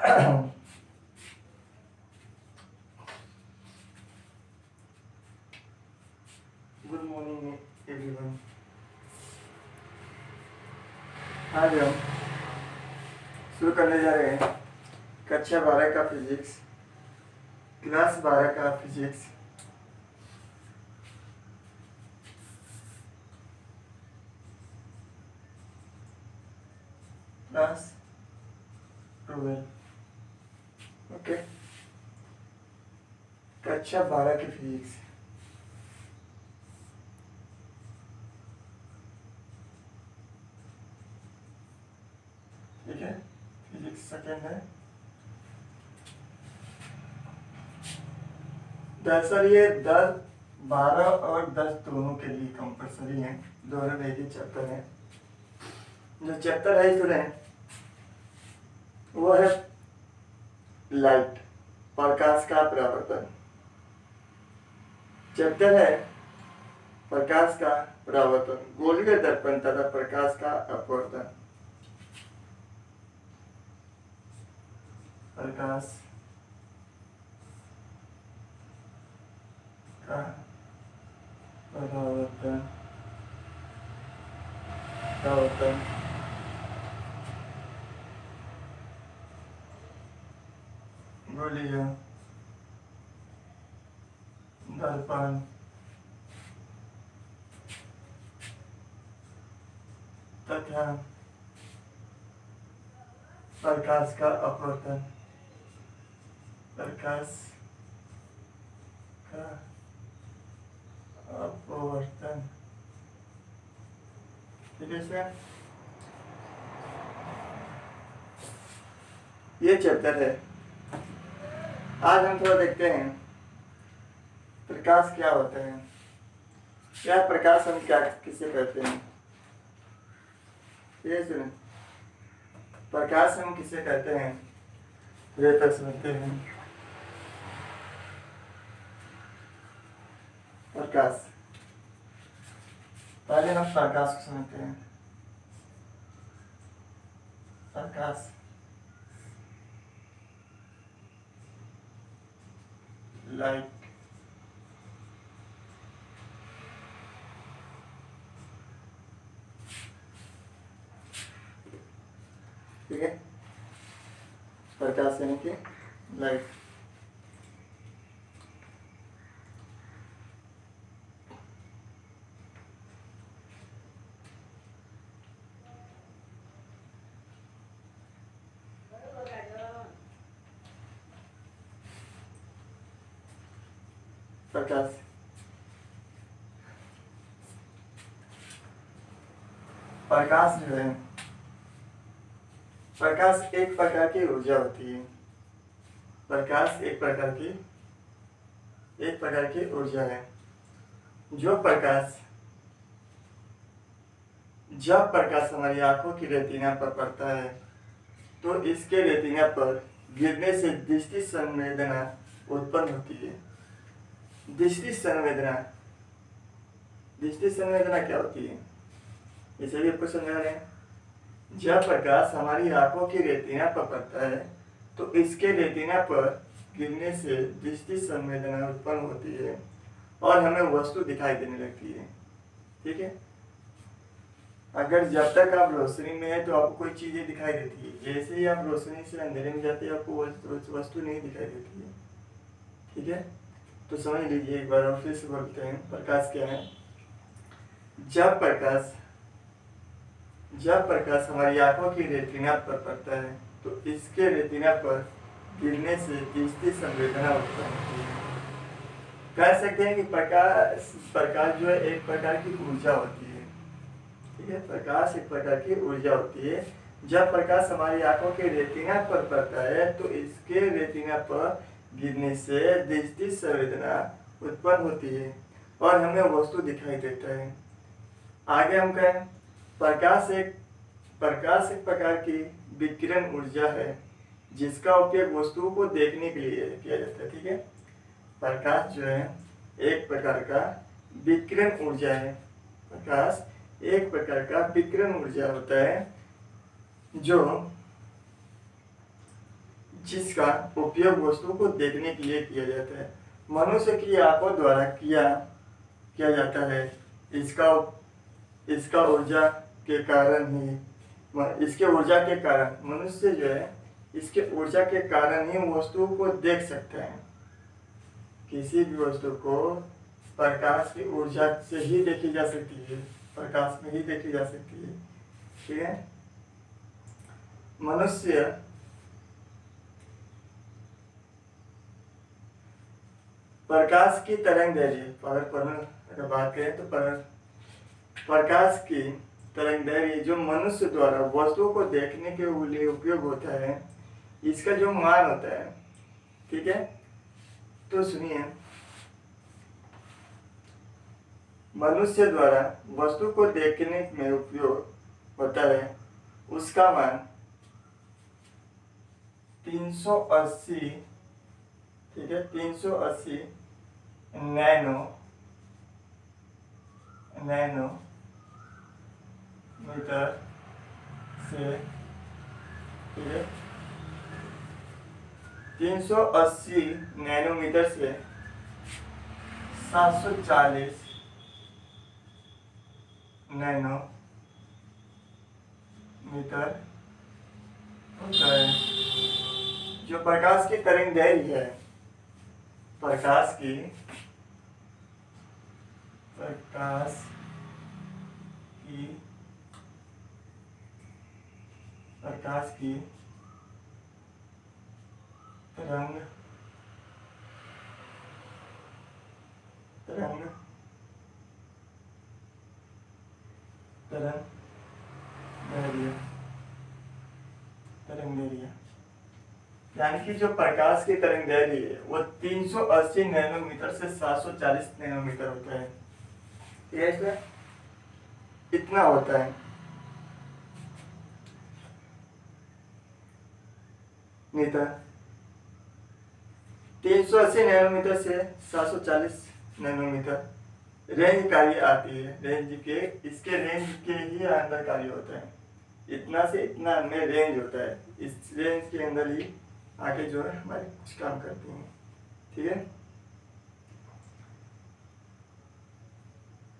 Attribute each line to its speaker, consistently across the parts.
Speaker 1: Good morning everyone. आज हम शुरू करने जा रहे हैं कक्षा 12 का फिजिक्स, क्लास 12 का फिजिक्स। क्लास 12, ओके, कक्षा 12 की फिजिक्स। ठीक है, फिजिक्स सेकेंड है। दरअसल ये 10, 12 और 10 दोनों के लिए कंपलसरी है, दोनों में एक ही चैप्टर है। जो चैप्टर है स्टूडेंट वो है लाइट, प्रकाश का परावर्तन। चैप्टर है प्रकाश का परावर्तन, गोलीय दर्पण तथा प्रकाश का अपवर्तन। प्रकाश का परावर्तन, गोलीय दर्पण तथा प्रकाश का अपवर्तन। प्रकाश का अपवर्तन। ठीक है सर, ये चैप्टर है। आज हम थोड़ा देखते हैं प्रकाश क्या होता है, क्या प्रकाश हम क्या किसे कहते हैं। ये सुने, प्रकाश हम किसे कहते हैं, ये तो सुनते हैं। प्रकाश, पहले हम प्रकाश को समझते हैं। प्रकाश लाइट, ठीक है, प्रकाश यानी कि लाइट। प्रकाश प्रकाश जो है, प्रकाश एक प्रकार की ऊर्जा होती है। प्रकाश एक प्रकार की ऊर्जा है। जो प्रकाश, जब प्रकाश हमारी आंखों की रेटिना पर पड़ता है तो इसके रेटिना पर गिरने से दृष्टि संवेदना उत्पन्न होती है। दृष्टि संवेदना क्या होती है, इसे भी आपको समझा रहे हैं। जब प्रकाश हमारी आंखों की रेटिना पर पड़ता है तो इसके रेटिना पर गिरने से दृष्टि संवेदना उत्पन्न होती है और हमें वस्तु दिखाई देने लगती है। ठीक है, अगर जब तक आप रोशनी में है तो आपको कोई चीजें दिखाई देती है, जैसे ही आप रोशनी से अंधेरे में जाते हैं आपको वस्तु नहीं दिखाई देती है। ठीक है, तो समझ लीजिए, एक बार और फिर से बोलते हैं प्रकाश क्या है। जब प्रकाश हमारी आंखों की रेटिना पर पड़ता है तो इसके रेटिना पर गिरने से दृष्टि संवेदना उत्पन्न होती है। कह सकते हैं कि प्रकाश जो है एक प्रकार की ऊर्जा होती है। ठीक है, प्रकाश एक प्रकार की ऊर्जा होती है। जब प्रकाश हमारी आंखों के रेटिना पर पड़ता है तो इसके रेटिना पर गिरने से दृष्टि संवेदना उत्पन्न होती है और हमें वस्तु दिखाई देता है। आगे हम कहें प्रकाश एक प्रकार की विकिरण ऊर्जा है जिसका उपयोग वस्तुओं को देखने के लिए किया जाता है। ठीक है, प्रकाश जो है एक प्रकार का विकिरण ऊर्जा है। प्रकाश एक प्रकार का विकिरण ऊर्जा होता है जो जिसका उपयोग वस्तु को देखने के लिए किया जाता है। मनुष्य की आंखों द्वारा किया जाता है। इसका ऊर्जा के कारण ही इसके ऊर्जा के कारण मनुष्य जो है इसके ऊर्जा के कारण ही वस्तुओं को देख सकते हैं। किसी भी वस्तु को प्रकाश की ऊर्जा से ही देखी जा सकती है, प्रकाश में ही देखी जा सकती है। ठीक है। मनुष्य प्रकाश की तरंगदैर्घ्य अगर बात करें तो प्रकाश की तरंगदैर्घ्य जो मनुष्य द्वारा वस्तुओं को देखने के लिए उपयोग होता है, इसका जो मान होता है, ठीक है। तो सुनिए, मनुष्य द्वारा वस्तु को देखने में उपयोग होता है उसका मान 380, ठीक है, 380 नैनो मीटर से, ठीक है, 380 नैनोमीटर से 740 नैनो मीटर होता है। जो प्रकाश की तरंगदैर्घ्य है, प्रकाश की तरंग तरंगदैर्घ्य यानी कि जो प्रकाश की तरंगदैर्घ्य है वो 380 नैनोमीटर से 740 नैनोमीटर होता है। ये इतना होता है। मीटर 380 नैनोमीटर से 740 नैनोमीटर रेंज कार्य आती है। इसके रेंज के ही अंदर कार्य होता है। इतना से इतना में रेंज होता है। इस रेंज के अंदर ही आगे जो है हमारे कुछ काम करते हैं। ठीक है।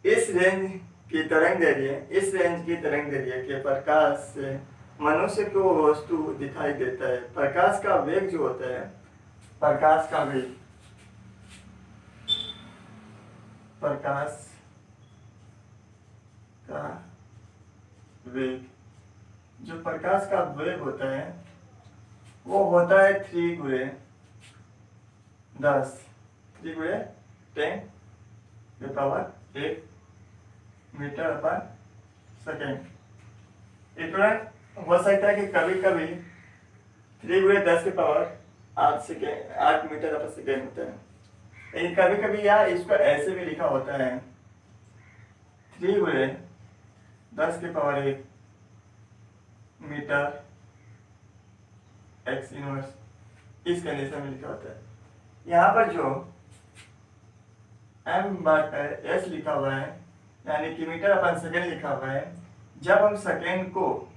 Speaker 1: इस रेंज की तरंगदैर्घ्य के प्रकाश से मनुष्य को वस्तु दिखाई देता है। प्रकाश का वेग जो होता है, प्रकाश का वेग जो प्रकाश का वेग होता है वो होता है 3 × 10 मीटर/सेकेंड। इतना हो सकता है कि कभी कभी 3 × 10⁸ मीटर/सेकेंड होता है। लेकिन कभी कभी यार इसको ऐसे भी लिखा होता है 3 × 10⁻⁴ मीटर x इनवर्स, इस कंडीशन में लिखा होता है। यहाँ पर जो m/s लिखा हुआ है यानी कि मीटर/सेकेंड लिखा हुआ है, जब हम सेकेंड को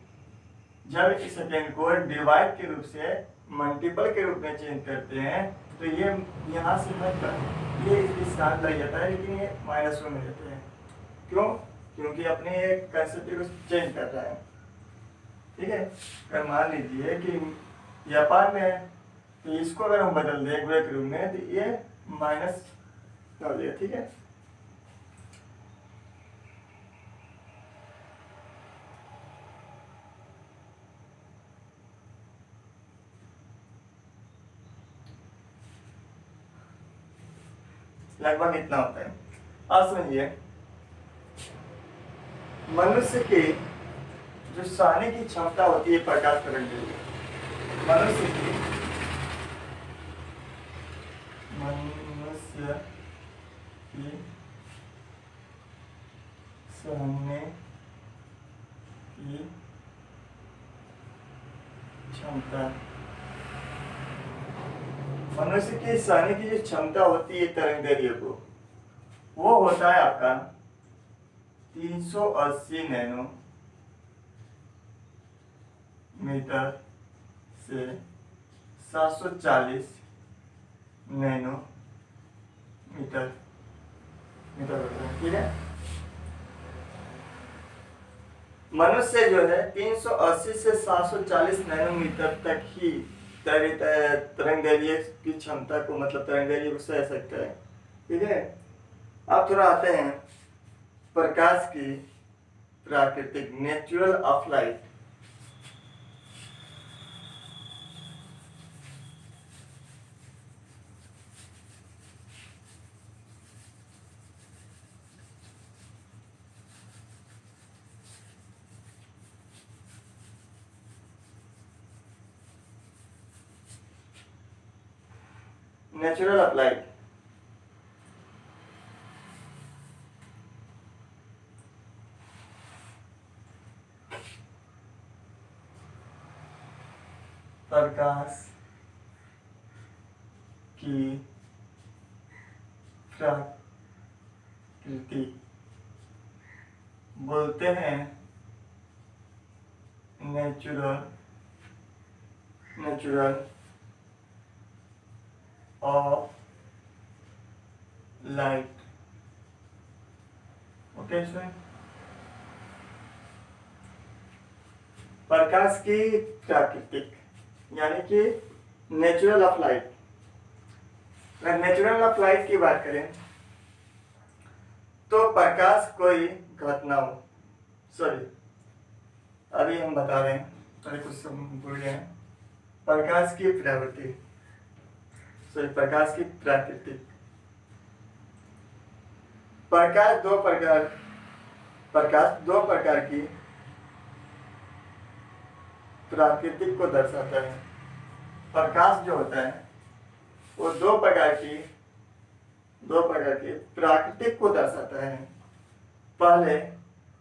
Speaker 1: डिवाइड के रूप से मल्टीपल के रूप में चेंज करते हैं तो ये यहाँ से मतलब ये इस साथ लग जाता है, लेकिन ये -1 में रहते हैं। क्यों? क्योंकि अपने एक कंसेप्ट को चेंज कर रहा है। ठीक है। अगर मान लीजिए कि जापान में है तो इसको अगर हम बदल दें गुणे के रूप में तो ये माइनस हो जाएगा। ठीक है। लगभग इतना होता है। अब समझिए, मनुष्य की जो सहने की क्षमता होती है प्रकाश तरंग के लिए, मनुष्य की सहने की क्षमता, मनुष्य की सहने की जो क्षमता होती है तरंगदैर्घ्य को, वो होता है आपका 380 नैनोमीटर से 740 नैनोमीटर मीटर होता है, ठीक है। मनुष्य जो है 380 से 740 नैनोमीटर तक ही तरंग दैर्घ्य की क्षमता को, मतलब तरंग दैर्घ्य को सह सकता है, ठीक है। अब थोड़ा आते हैं प्रकाश की प्राकृतिक, natural of light. Natural of light प्रकाश की प्रकृति बोलते हैं natural of light. Okay sir, प्रकाश की प्राकृतिक यानी कि नेचुरल ऑफ लाइट। अगर नेचुरल ऑफ लाइट की बात करें तो प्रकाश कोई घटना हो, सॉरी अभी हम बता रहे हैं, अरे कुछ भूल गए हैं। प्रकाश की प्रवृत्ति, सॉरी प्रकाश की प्राकृतिक। प्रकाश दो प्रकार की प्राकृतिक को दर्शाता है। प्रकाश जो होता है वो दो प्रकार की प्राकृतिक को दर्शाता है। पहले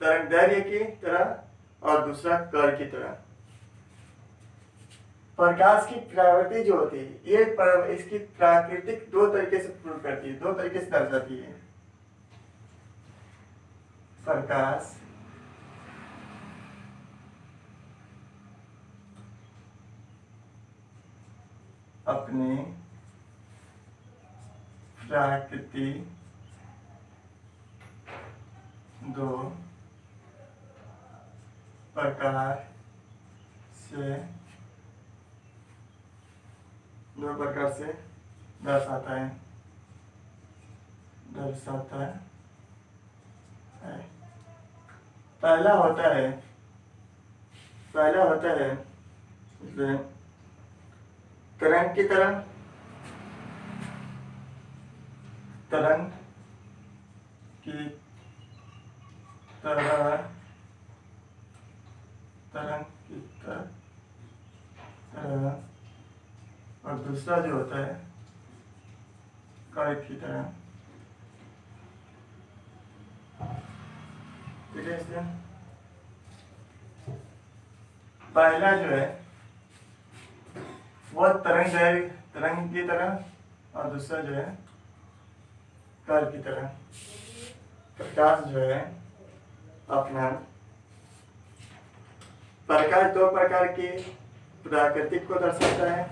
Speaker 1: तरंगदैर्घ्य की तरह और दूसरा कण की तरह। प्रकाश की प्रवृत्ति जो होती है ये इसकी प्राकृतिक दो तरीके से प्रूव करती है, दो तरीके से दर्शाती है। प्रकाश अपने प्राकृति दो प्रकार से दर्शाता है। पहला होता है तरंग की तरह, और दूसरा जो होता है कण की तरह, ठीक है। इसलिए पहला जो है वो तरंग की तरह और दूसरा जो है कण की तरह। प्रकाश जो है अपना प्रकाश दो प्रकार की प्राकृतिक को दर्शाता है।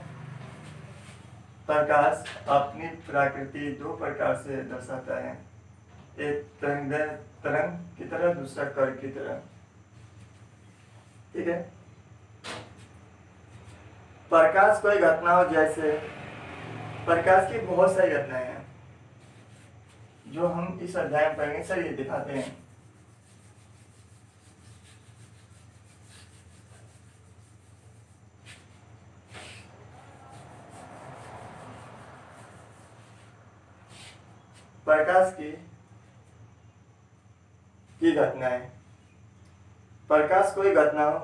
Speaker 1: प्रकाश अपनी प्रकृति दो प्रकार से दर्शाता है, एक तरंग की तरह, दूसरा कण की तरह, ठीक है। प्रकाश कोई घटना हो, जैसे प्रकाश की बहुत सारी घटनाएं हैं जो हम इस अध्याय में पढ़ेंगे। सर ये दिखाते हैं। प्रकाश की घटनाएं, प्रकाश कोई घटना हो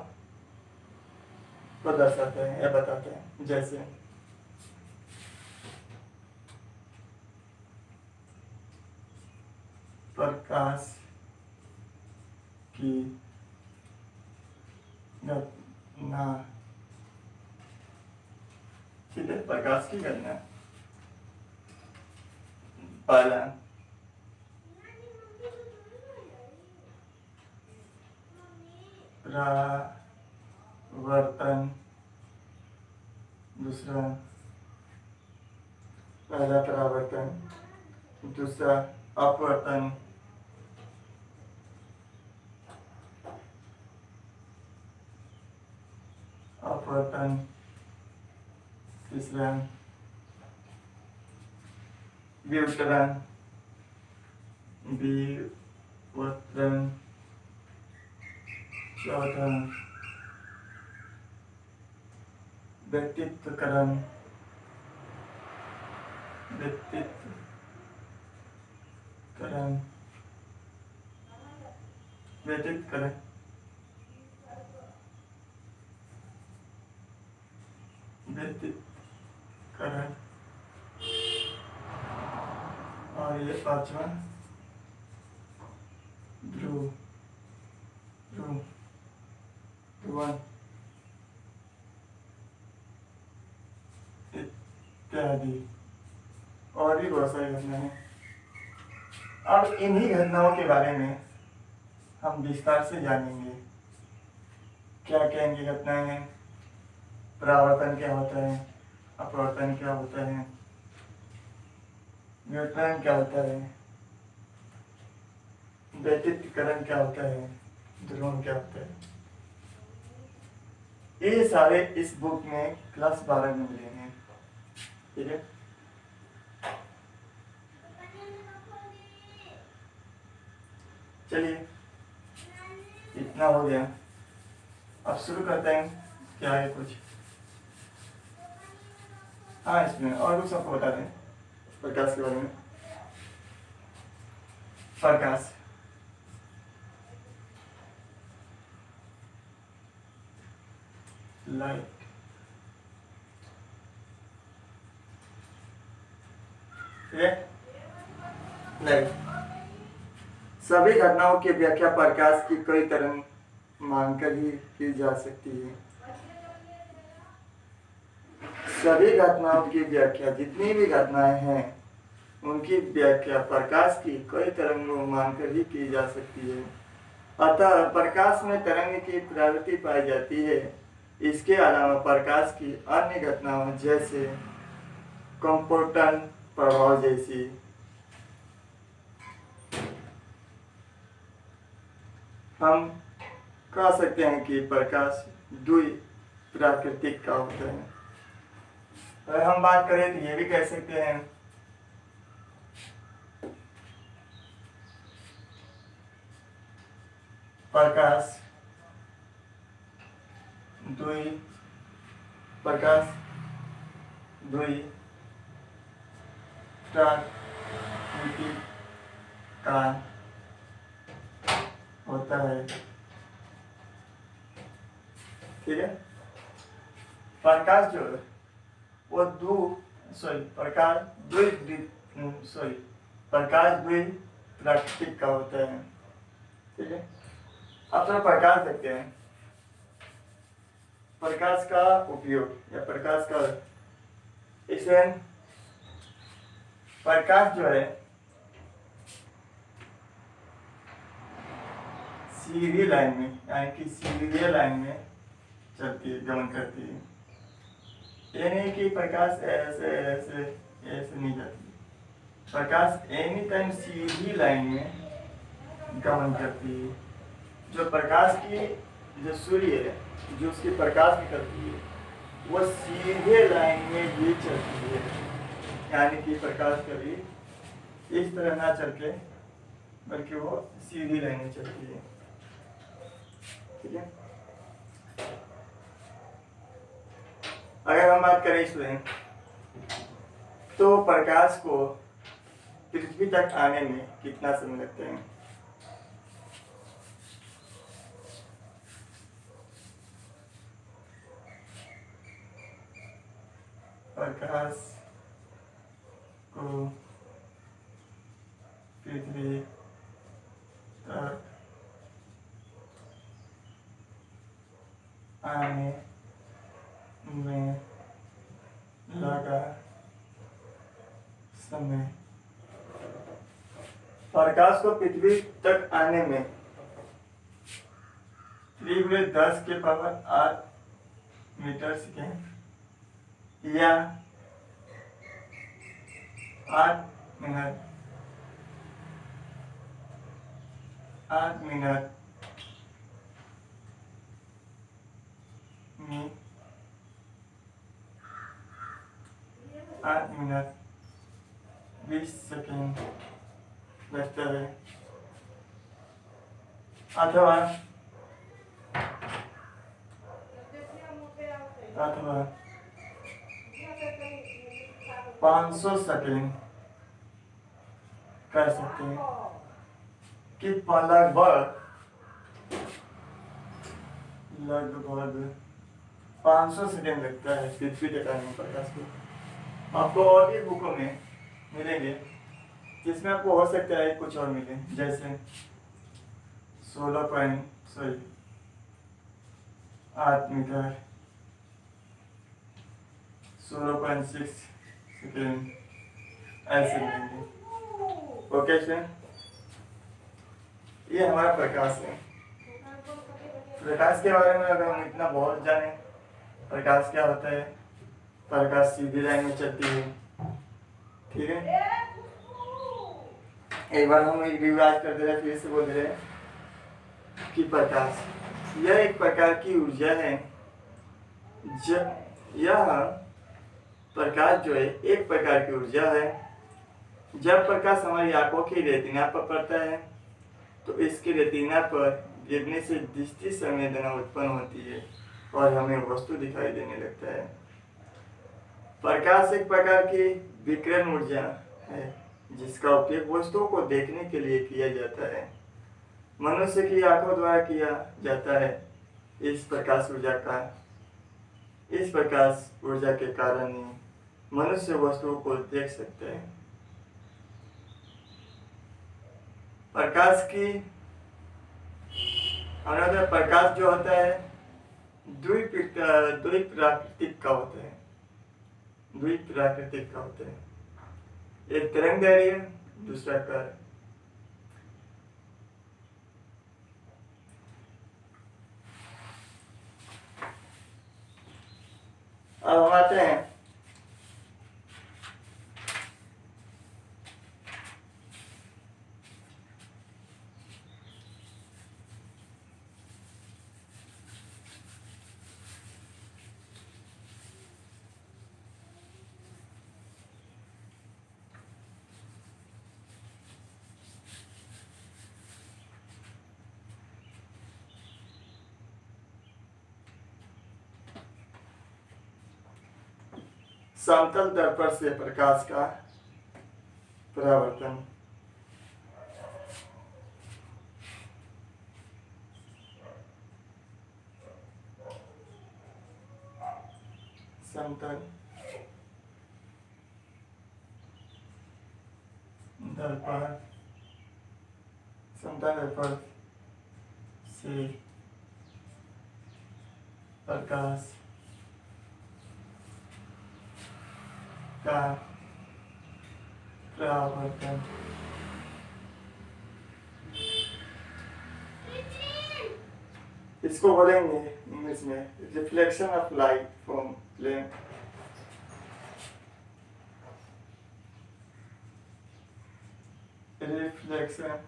Speaker 1: को दर्शाते हैं या बताते हैं। जैसे प्रकाश की घटना, ठीक है। प्रकाश की घटना पहला परावर्तन दूसरा पहला परावर्तन, दूसरा अपवर्तन, अपवर्तन, तीसरा विवर्तन, विवर्तन, चौथा व्यक्तित्वकरण, व्यक्तित्वकरण, व्यक्तित्वकरण, व्यक्तित्वकरण, और ये पांचवा ध्रुव, ध्रुव, ध्रुवन इत्यादि, और भी बहुत सारी घटनाएं। अब इन्हीं घटनाओं के बारे में हम विस्तार से जानेंगे। क्या क्या इनकी घटनाएं हैं, परावर्तन क्या होता है, अपवर्तन क्या होता है, विवर्तन क्या होता है, व्यक्तित्वकरण क्या होता है, ध्रुवन क्या होता है। ये सारे इस बुक में क्लास 12 में मिलेंगे। ठीक है, चलिए इतना हो गया। अब शुरू करते हैं। क्या है कुछ, हाँ इसमें और कुछ सबको बता दें प्रकाश के बारे में। प्रकाश लाइट, लाइट। सभी घटनाओं की व्याख्या प्रकाश की कई तरंग मानकर ही की जा सकती है। सभी घटनाओं की व्याख्या, जितनी भी घटनाएं हैं उनकी व्याख्या प्रकाश की कई तरंगों मानकर ही की जा सकती है। अतः प्रकाश में तरंग की प्रवृत्ति पाई जाती है। इसके अलावा प्रकाश की अन्य घटनाओं जैसे कंपोर्टन प्रभाव जैसी हम कह सकते हैं कि प्रकाश द्वि प्राकृतिक का होता है। अगर हम बात करें तो ये भी कह सकते हैं प्रकाश द्वि प्राकृतिक का होता है। ठीक है, प्रकाश जो है वो प्रकाश द्वि प्राकृतिक का होता है। ठीक है, अब थोड़ा प्रकाश देखते हैं। प्रकाश का उपयोग या प्रकाश का, इसे प्रकाश जो है सीधी लाइन में, यानी कि सीधी लाइन में चलती है, गमन करती है। ये नहीं कि प्रकाश ऐसे ऐसे ऐसे नहीं जाती। प्रकाश एनी टाइम सीधी लाइन में गमन करती है। जो प्रकाश की, जो सूर्य है, जो उसकी प्रकाश निकलती है वो सीधे लाइन में ही चलती है। यानी कि प्रकाश कभी इस तरह ना चल के बल्कि वो सीधी लाइन में चलती है। ठीक है, अगर हम बात करें इसमें तो प्रकाश को पृथ्वी तक आने में कितना समय लगता है। प्रकाश को पृथ्वी तक आने में लगा समय, प्रकाश को पृथ्वी तक आने में 3 × 10⁸ मीटर सेकेंड या 8 मिनट 8 मिनट में 8 मिनट 20 सेकेंड लगता है, अथवा 500 सेकेंड कर सकते हैं कि लगभग 500 सेकेंड लगता है पृथ्वी के टाइम प्रकाश को। आपको और भी बुकों में मिलेंगे जिसमें आपको हो सकता है कुछ और मिले, जैसे 8 मीटर 16.6 सेकेंड ऐसे मिलेंगे। ओके सर, ये हमारा प्रकाश है। प्रकाश के बारे में अगर हम इतना बहुत जाने, प्रकाश क्या होता है, प्रकाश सीधी लाइन में चलती है, ठीक है। एक बार हम रिवाज करते रहे, फिर से बोल रहे हैं कि प्रकाश यह एक प्रकार की ऊर्जा है। यह प्रकाश जो है एक प्रकार की ऊर्जा है। जब प्रकाश हमारी आंखों की रेटिना पर पड़ता है तो इसके रेटिना पर गिरने से दृष्टि संवेदना उत्पन्न होती है और हमें वस्तु दिखाई देने लगता है। प्रकाश एक प्रकार की विकिरण ऊर्जा है जिसका उपयोग वस्तुओं को देखने के लिए किया जाता है। मनुष्य की आंखों द्वारा किया जाता है। इस प्रकाश ऊर्जा के कारण ही मनुष्य वस्तुओं को देख सकते हैं। प्रकाश जो होता है द्विप्राकृतिक का होता है। एक तरंगदैर्घ्य, दूसरा कार्य। अब हम आते हैं समतल दर्पण से प्रकाश का परावर्तन। समतल दर्पण से प्रकाश का परावर्तन। इसको बोलेंगे इंग्लिश में reflection of light from lamp. Reflection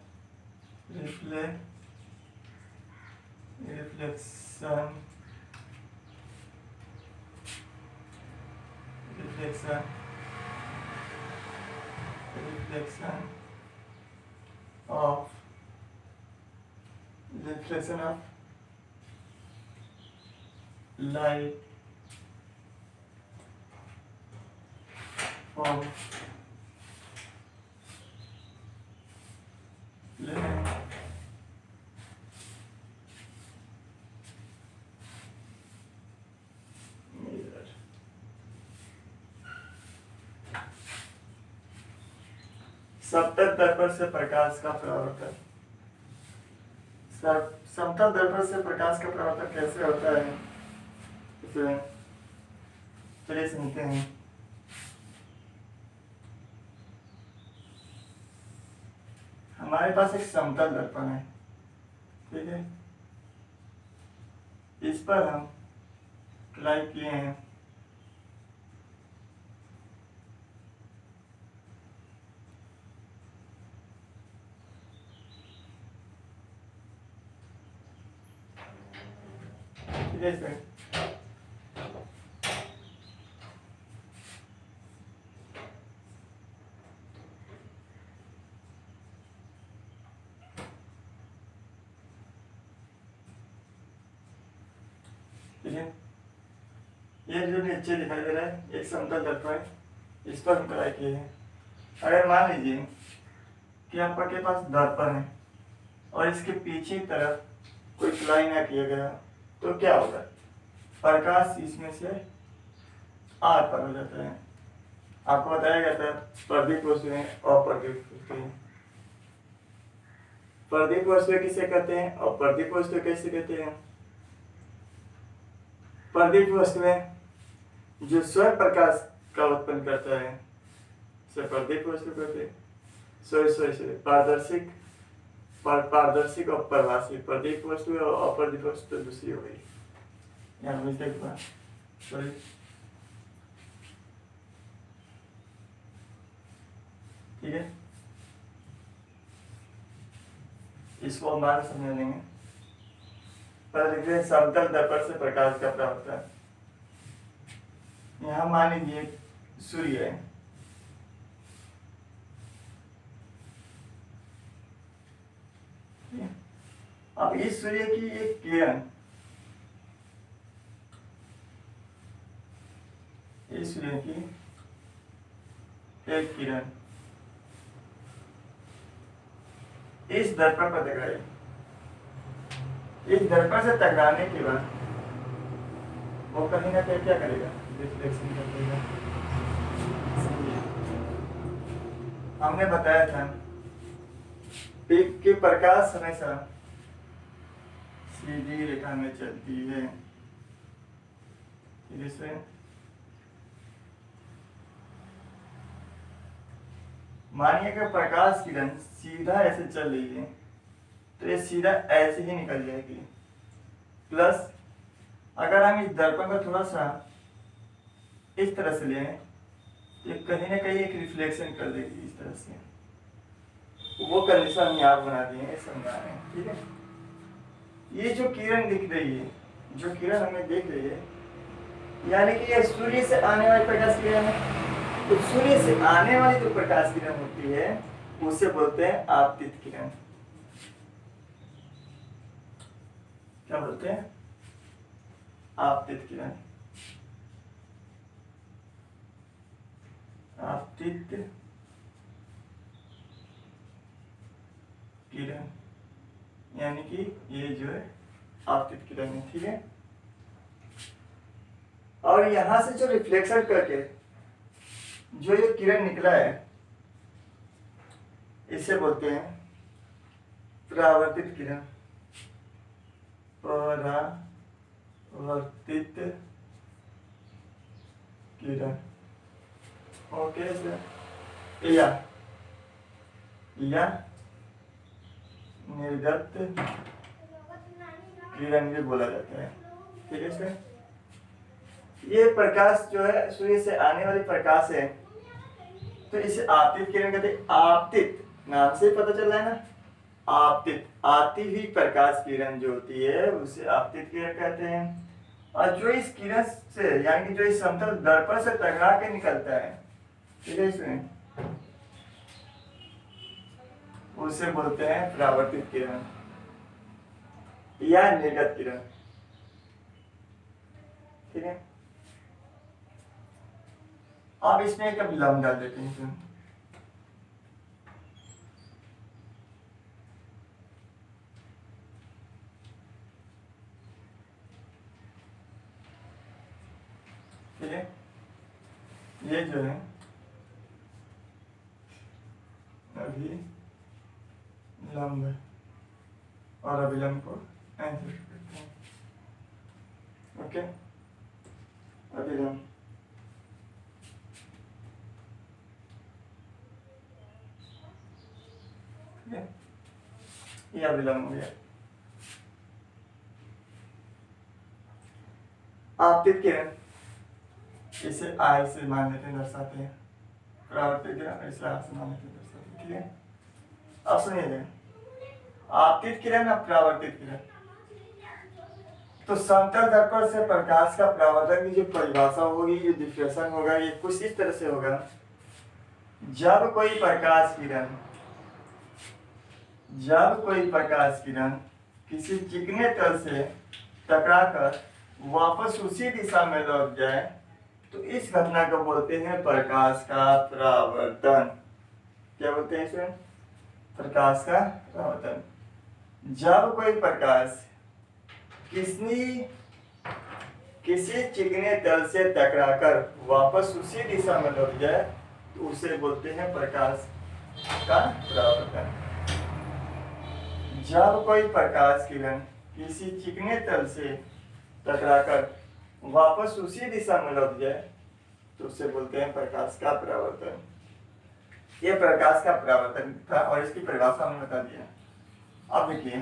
Speaker 1: of light from lamp mirror। समतल दर्पण से प्रकाश का परावर्तन। समतल दर्पण से प्रकाश का परावर्तन कैसे होता है, इसे चलिए सुनते हैं। हमारे पास एक समतल दर्पण है, ठीक है। इस पर हम अप्लाई किए हैं है सर। ठीक है, ये जो नीचे दिखाई दे रहा है एक समतल दर्पण है, इस पर हम ट्राई किए हैं। अगर मान लीजिए कि आपके पास दर्पण है और इसके पीछे की तरफ कोई प्लाई ना किया गया तो क्या होगा, प्रकाश इसमें से आर पर हो जाता है। आपको बताया गया था प्रदीप वस्तुएं अप्रदीप वस्तुएं। प्रदीप वस्तुएं किसे कहते हैं और प्रदीप वस्तुएं कैसे कहते हैं? प्रदीप वस्तुएं जो स्वयं प्रकाश का उत्पन्न करता है से प्रदीप वस्तु कहते हैं। सॉरी पारदर्शिक पारदर्शिक और प्रवासी प्रदीप वस्तु और अप्रदीप वस्तु दूसरी हो गई। यहाँ मिस्टेक हुआ, सॉरी। ठीक है, इसको हम बाद में समझ लेंगे। पहले लिखते हैं समतल दर्पण से प्रकाश का परावर्तन। यहाँ मान लीजिए सूर्य है, अब इस सूर्य की एक किरण इस सूर्य की एक किरण इस दर्पण पर टकराई। इस दर्पण से टकराने के बाद वो कहीं ना कहीं क्या करेगा, रिफ्लेक्शन करेगा। हमने बताया था कि प्रकाश हमेशा सीधी रेखा में चलती है। इसमें मानिए कि प्रकाश किरण सीधा ऐसे चल रही है तो ये सीधा ऐसे ही निकल जाएगी। प्लस अगर हम इस दर्पण को थोड़ा सा इस तरह से लें तो कहीं ना कहीं एक रिफ्लेक्शन कर देगी इस तरह से। वो कंडीशन हम यहाँ बना दिए, समझा रहे हैं। ठीक है, ये जो किरण दिख रही है, जो किरण हमें दिख रही है, यानी कि ये सूर्य से आने वाली प्रकाश किरण है। तो सूर्य से आने वाली जो प्रकाश किरण होती है उसे बोलते हैं आपतित किरण। क्या बोलते हैं? आपतित किरण। आपतित किरण यानी कि ये जो है आपतित किरण है। ठीक है, और यहां से जो रिफ्लेक्शन करके जो ये किरण निकला है इसे बोलते हैं परावर्तित किरण। परावर्तित किरण। Okay sir. या निर्गत किरण भी बोला जाता है। ठीक है सर, ये प्रकाश जो है सूर्य से आने वाली प्रकाश है तो इसे आपतित किरण कहते हैं। आपतित नाम से पता चल रहा है ना, आपतित आती हुई प्रकाश किरण जो होती है उसे आपतित किरण कहते हैं। और जो इस किरण से यानी कि जो इस समतल दर्पण से टकरा के निकलता है, ठीक है, इसमें उसे बोलते हैं परावर्तित किरण या निर्गत किरण। ठीक है, अब इसमें एक विलंब डाल देते हैं। ठीक है, ये जो है अभी लंब है और अभिलंब को ऐसे करते हैं। ओके, अभिलंब ये अभिलंब हो गया। आपतित किरण इसे आई से मान लेते हैं, दर्शाते हैं। परावर्तित किरण इसे आर से मान लेते हैं, दर्शाते हैं। ठीक है, अब सुनिए, आपतित किरण और परावर्तित किरण तो समतल दर्पण से प्रकाश का परावर्तन की जो परिभाषा होगी, जो डिफिनेशन होगा, ये कुछ इस तरह से होगा। जब कोई प्रकाश किरण किसी चिकने तल से टकराकर वापस उसी दिशा में लौट जाए तो इस घटना को बोलते हैं प्रकाश का परावर्तन। क्या बोलते हैं इसे? प्रकाश का परावर्तन। जब कोई प्रकाश किसी चिकने तल से टकराकर वापस उसी दिशा में लौट जाए तो उसे बोलते हैं प्रकाश का परावर्तन। जब कोई प्रकाश किरण किसी चिकने तल से टकराकर वापस उसी दिशा में लौट जाए तो उसे बोलते हैं प्रकाश का परावर्तन। ये प्रकाश का परावर्तन था और इसकी परिभाषा हमने बता दिया। अब देखिए,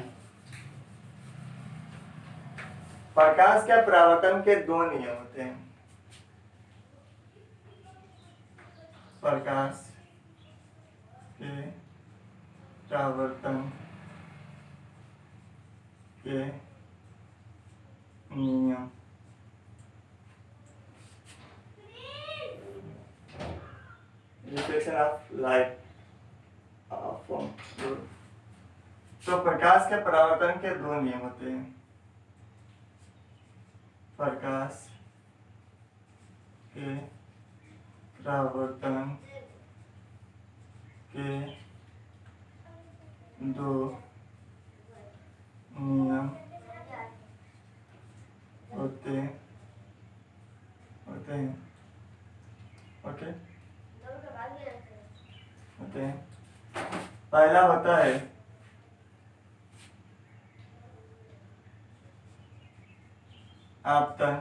Speaker 1: प्रकाश के परावर्तन के दो नियम होते हैं। प्रकाश के परावर्तन के नियम। Reflection of light from. तो प्रकाश के परावर्तन के दो नियम होते हैं। प्रकाश के परावर्तन के दो नियम होते हैं। ओके, होते हैं। पहला होता है आपतन।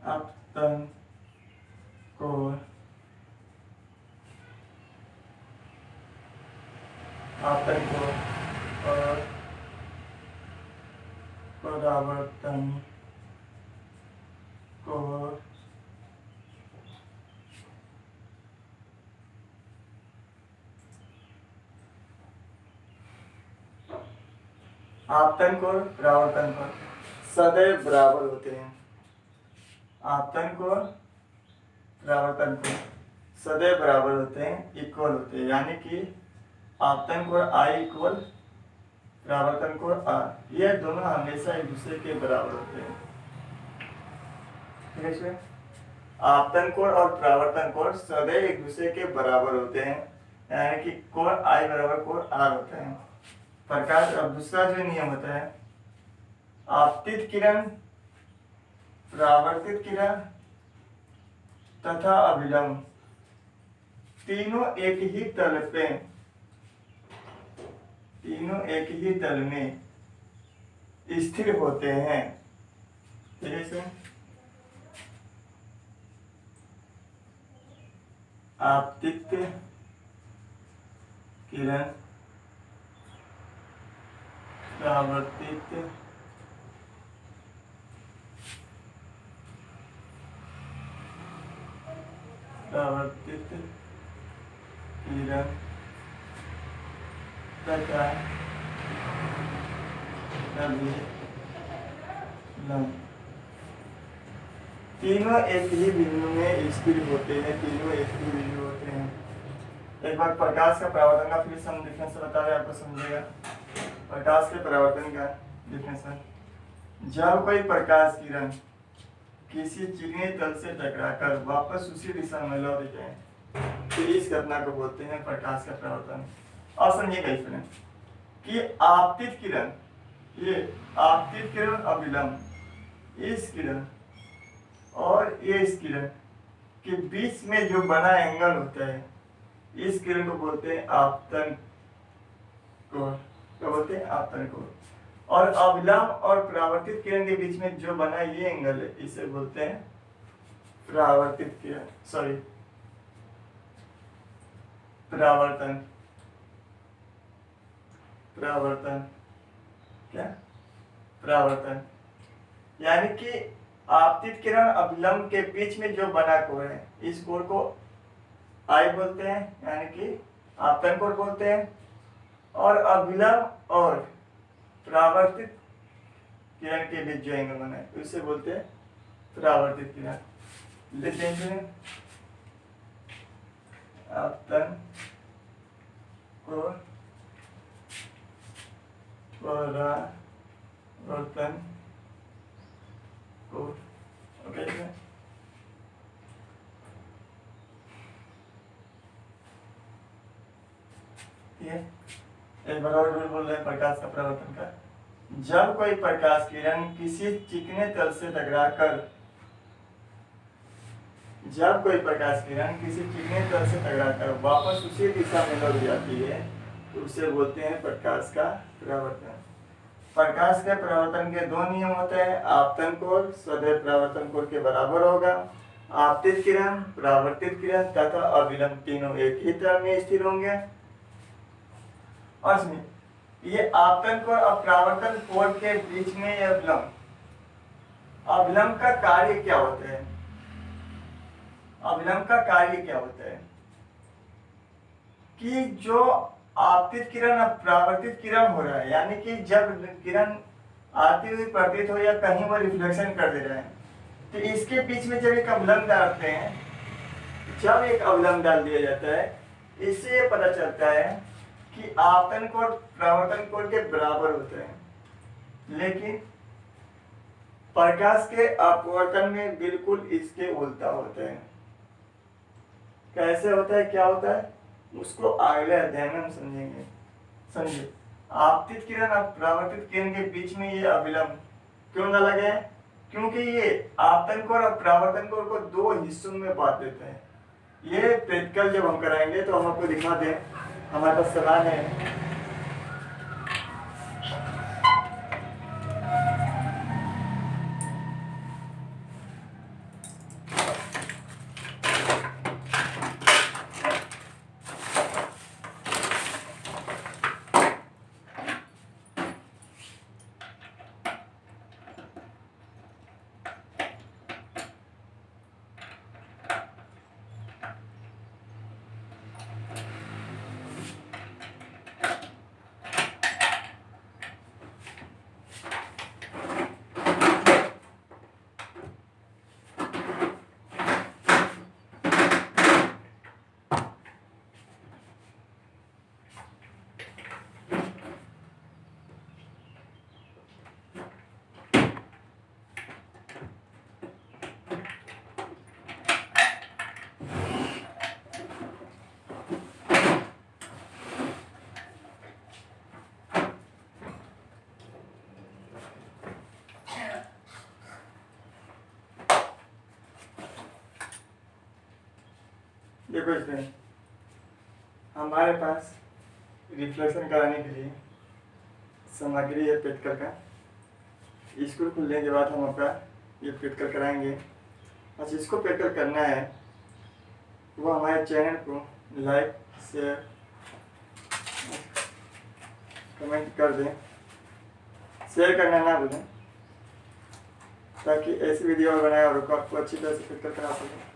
Speaker 1: आपतन कोण, आपतन कोण और परावर्तन कोण आपतन कोण परावर्तन कोण सदैव बराबर होते हैं। आपतन कोण परावर्तन कोण सदैव बराबर होते हैं, इक्वल होते हैं। यानी कि आपतन कोण आई इक्वल परावर्तन कोण आर, ये दोनों हमेशा एक दूसरे के बराबर होते हैं। ठीक है, आपतन कोण और परावर्तन कोण सदैव एक दूसरे के बराबर होते हैं, यानी कि कोण आई बराबर कोण आर होता है। प्रकाश। अब दूसरा जो नियम होता है, आपतित किरण, परावर्तित किरण तथा अभिलंब तीनों एक ही तल में स्थिर होते हैं। जैसे आपतित किरण, परावर्तित किरण तथा अभिलंब तीनों एक ही बिंदु में स्थिर होते हैं। एक बार प्रकाश का परावर्तन का फिर हम डिफरेंस बता रहे हैं, आपको समझेगा। प्रकाश के परावर्तन का डिफरेंस, जब कोई प्रकाश किरण किसी चिकने तल से टकराकर वापस उसी दिशा में लौट जाए तो इस घटना को बोलते हैं प्रकाश का परावर्तन। और समझिए कैसे कि आपतित किरण, ये आपतित किरण अभिलंब, इस किरण और ये इस किरण के बीच में जो बना एंगल होता है, इस किरण को बोलते हैं आपतन कोण। क्या बोलते हैं? आपतन कोण। और अभिलंब और परावर्तित किरण के बीच में जो बना ये एंगल है, इसे बोलते हैं परावर्तित किरण, सॉरी परावर्तन। क्या? परावर्तन। यानी कि आपतित किरण अभिलंब के बीच में जो बना कोण है, इस कोण को आई बोलते हैं, यानी कि आपतन कोण बोलते हैं। और अभिलंब और परावर्तित किरण के बीच जो एंगल बना है उसे बोलते हैं परावर्तित किरण। लेते हैं आपतन कोण, परावर्तन कोण। ओके, एक बार और रूल बोल रहे हैं प्रकाश का परावर्तन का। जब कोई प्रकाश किरण किसी चिकने तल से टकराकर वापस उसी दिशा में लौट जाती है तो उसे बोलते हैं प्रकाश का परावर्तन। प्रकाश के परावर्तन के दो नियम होते हैं। आपतन कोण सदैव परावर्तन कोण के बराबर होगा। आपतित किरण, परावर्तित किरण तथा अभिलंब तीनों एक ही तरह में स्थिर होंगे। और इसमें ये आपतन कोण और परावर्तन कोण के बीच में ये अभिलंब का कार्य क्या होता है? अभिलंब का कार्य क्या होता है कि जो आपतित किरण और परावर्तित किरण हो रहा है, यानी कि जब किरण आती हुई प्रतीत हो या कहीं वो रिफ्लेक्शन कर दे रहा है, तो इसके बीच में जब एक अभिलंब डालते हैं, जब एक अभिलंब डाल दिया जाता है, इससे ये पता चलता है कि आपतन कोण परावर्तन कोण के बराबर होते हैं। लेकिन प्रकाश के अपवर्तन में बिल्कुल इसके उल्टा होते हैं। कैसे होता है, क्या होता है, उसको अगले अध्याय में हम समझेंगे। समझिए, आपतित किरण और परावर्तित किरण के बीच में ये अभिलंब क्यों डाला गया है? क्योंकि ये आपतन कोण और परावर्तन कोण को दो हिस्सों में बांट देते हैं। ये प्रैक्टिकल जब हम कराएंगे तो हम आपको दिखा दें, हमारे पास सवाल है। देखो, इसमें हमारे पास रिफ्लेक्शन कराने के लिए सामग्री है प्रैक्टिकल का। स्कूल खुलने के बाद हम आपका ये प्रैक्टिकल कराएंगे। अच्छा, इसको प्रैक्टिकल करना है वो हमारे चैनल को लाइक, शेयर, कमेंट कर दें। शेयर करना ना भूलें ताकि ऐसी वीडियो बनाए और आपको अच्छी तरह से प्रैक्टिकल करा सकें।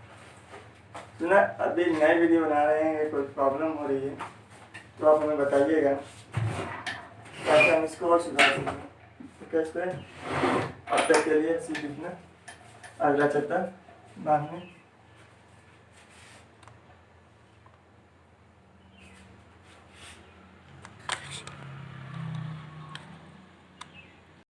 Speaker 1: सुना, अभी नए वीडियो बना रहे हैं, कोई प्रॉब्लम हो रही है तो आप हमें बताइएगा ताकि हम इसको और सुधार सकें। तो कैसे अब तक के लिए सीख इतना, अगला चैप्टर बाद में